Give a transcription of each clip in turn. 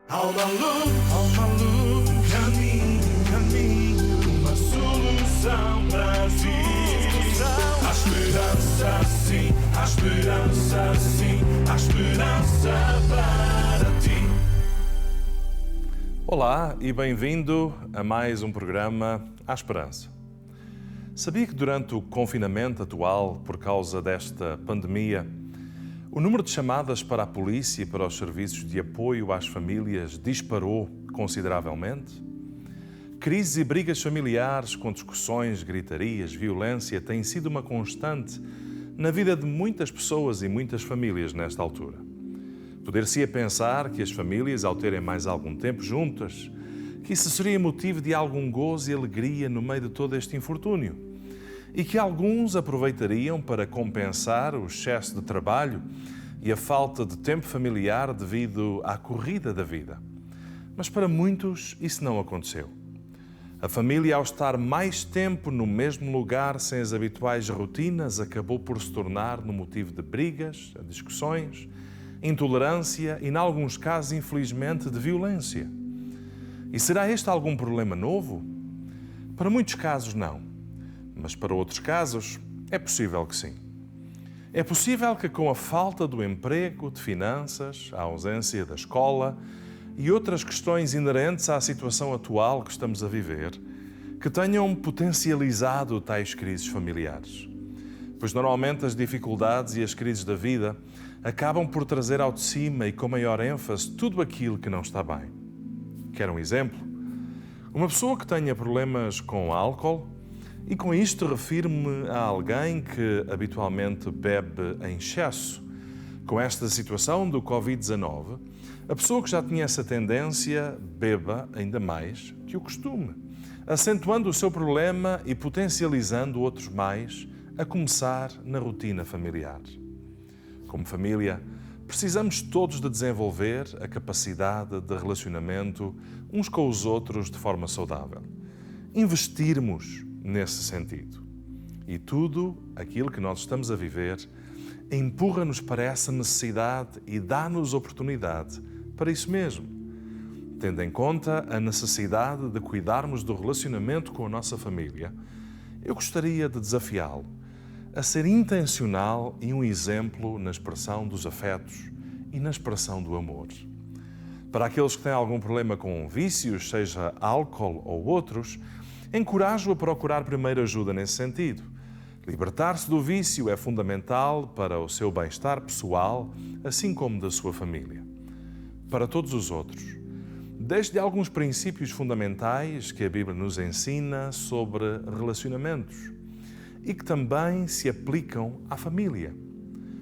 Alma Luz, caminho, uma solução para ti. Há esperança sim, há esperança sim, há esperança para ti. Olá e bem-vindo a mais um programa Há Esperança. Sabia que durante o confinamento atual, por causa desta pandemia, o número de chamadas para a polícia e para os serviços de apoio às famílias disparou consideravelmente? Crises e brigas familiares com discussões, gritarias, violência têm sido uma constante na vida de muitas pessoas e muitas famílias nesta altura. Poder-se-ia pensar que as famílias, ao terem mais algum tempo juntas, que isso seria motivo de algum gozo e alegria no meio de todo este infortúnio e que alguns aproveitariam para compensar o excesso de trabalho e a falta de tempo familiar devido à corrida da vida. Mas para muitos isso não aconteceu. A família, ao estar mais tempo no mesmo lugar sem as habituais rotinas, acabou por se tornar no motivo de brigas, discussões, intolerância e, em alguns casos, infelizmente, de violência. E será este algum problema novo? Para muitos casos, não. Mas para outros casos, é possível que sim. É possível que com a falta do emprego, de finanças, a ausência da escola e outras questões inerentes à situação atual que estamos a viver, que tenham potencializado tais crises familiares. Pois normalmente as dificuldades e as crises da vida acabam por trazer ao de cima e com maior ênfase tudo aquilo que não está bem. Quer um exemplo? Uma pessoa que tenha problemas com álcool, e com isto refiro-me a alguém que habitualmente bebe em excesso. Com esta situação do Covid-19, a pessoa que já tinha essa tendência beba ainda mais que o costume, acentuando o seu problema e potencializando outros mais, a começar na rotina familiar. Como família, precisamos todos de desenvolver a capacidade de relacionamento uns com os outros de forma saudável. Investirmos nesse sentido. E tudo aquilo que nós estamos a viver empurra-nos para essa necessidade e dá-nos oportunidade para isso mesmo. Tendo em conta a necessidade de cuidarmos do relacionamento com a nossa família, eu gostaria de desafiá-lo a ser intencional e um exemplo na expressão dos afetos e na expressão do amor. Para aqueles que têm algum problema com vícios, seja álcool ou outros, encorajo-o a procurar primeiro ajuda nesse sentido. Libertar-se do vício é fundamental para o seu bem-estar pessoal, assim como da sua família. Para todos os outros, desde alguns princípios fundamentais que a Bíblia nos ensina sobre relacionamentos e que também se aplicam à família.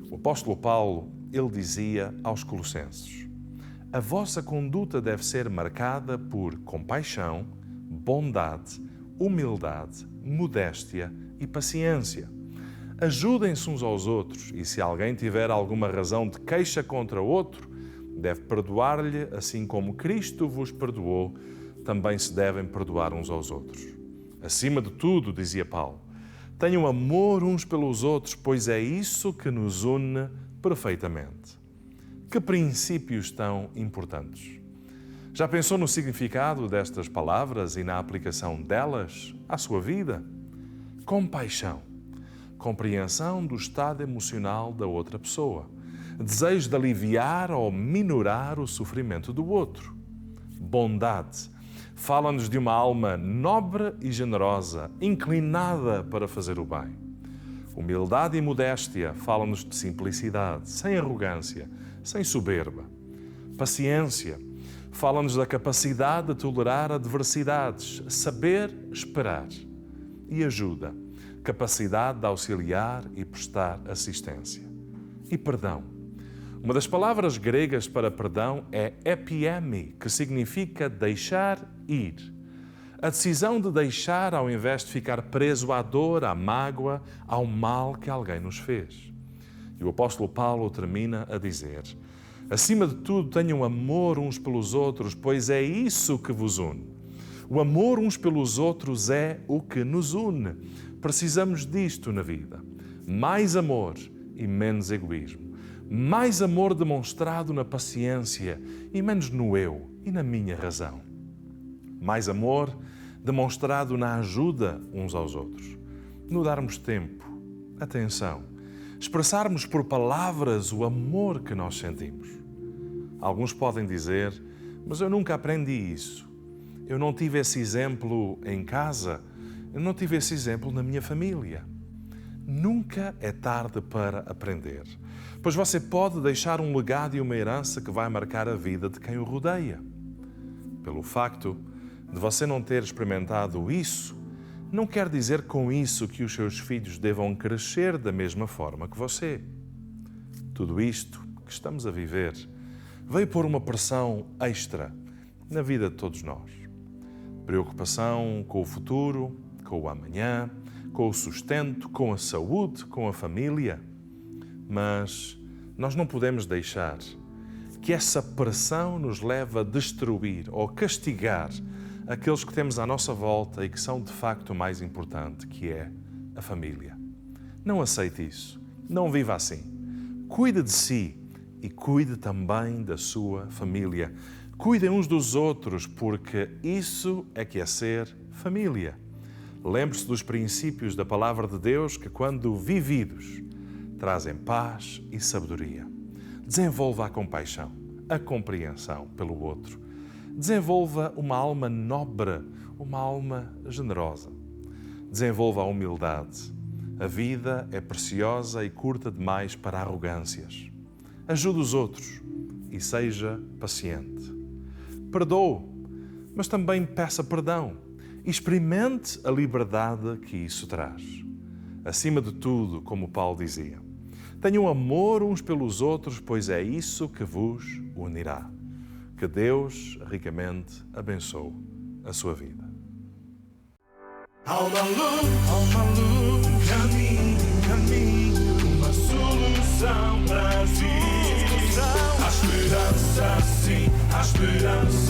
O apóstolo Paulo, ele dizia aos Colossenses: a vossa conduta deve ser marcada por compaixão, bondade, humildade, modéstia e paciência. Ajudem-se uns aos outros e, se alguém tiver alguma razão de queixa contra outro, deve perdoar-lhe, assim como Cristo vos perdoou, também se devem perdoar uns aos outros. Acima de tudo, dizia Paulo, tenham amor uns pelos outros, pois é isso que nos une perfeitamente. Que princípios tão importantes! Já pensou no significado destas palavras e na aplicação delas à sua vida? Compaixão, compreensão do estado emocional da outra pessoa, desejo de aliviar ou minorar o sofrimento do outro. Bondade, fala-nos de uma alma nobre e generosa, inclinada para fazer o bem. Humildade e modéstia, falam-nos de simplicidade, sem arrogância, sem soberba. Paciência, fala-nos da capacidade de tolerar adversidades, saber esperar. E ajuda, capacidade de auxiliar e prestar assistência. E perdão. Uma das palavras gregas para perdão é epiemi, que significa deixar ir. A decisão de deixar ao invés de ficar preso à dor, à mágoa, ao mal que alguém nos fez. E o apóstolo Paulo termina a dizer: acima de tudo, tenham amor uns pelos outros, pois é isso que vos une. O amor uns pelos outros é o que nos une. Precisamos disto na vida. Mais amor e menos egoísmo. mais amor demonstrado na paciência e menos no eu e na minha razão. Mais amor demonstrado na ajuda uns aos outros, no darmos tempo, atenção, expressarmos por palavras o amor que nós sentimos. Alguns podem dizer, mas eu nunca aprendi isso. Eu não tive esse exemplo em casa, eu não tive esse exemplo na minha família. Nunca é tarde para aprender, pois você pode deixar um legado e uma herança que vai marcar a vida de quem o rodeia. Pelo facto de você não ter experimentado isso, não quer dizer com isso que os seus filhos devam crescer da mesma forma que você. Tudo isto que estamos a viver veio pôr uma pressão extra na vida de todos nós. Preocupação com o futuro, com o amanhã, com o sustento, com a saúde, com a família. Mas nós não podemos deixar que essa pressão nos leve a destruir ou castigar aqueles que temos à nossa volta e que são de facto o mais importante, que é a família. Não aceite isso. Não viva assim. Cuide de si e cuide também da sua família. Cuidem uns dos outros, porque isso é que é ser família. Lembre-se dos princípios da Palavra de Deus que, quando vividos, trazem paz e sabedoria. Desenvolva a compaixão, a compreensão pelo outro. Desenvolva uma alma nobre, uma alma generosa. Desenvolva a humildade. A vida é preciosa e curta demais para arrogâncias. Ajude os outros e seja paciente. Perdoe, mas também peça perdão. Experimente a liberdade que isso traz. Acima de tudo, como Paulo dizia, tenham amor uns pelos outros, pois é isso que vos unirá. Que Deus ricamente abençoe a sua vida. Há uma luz, caminho, uma solução para ti. Há esperança, sim, há esperança.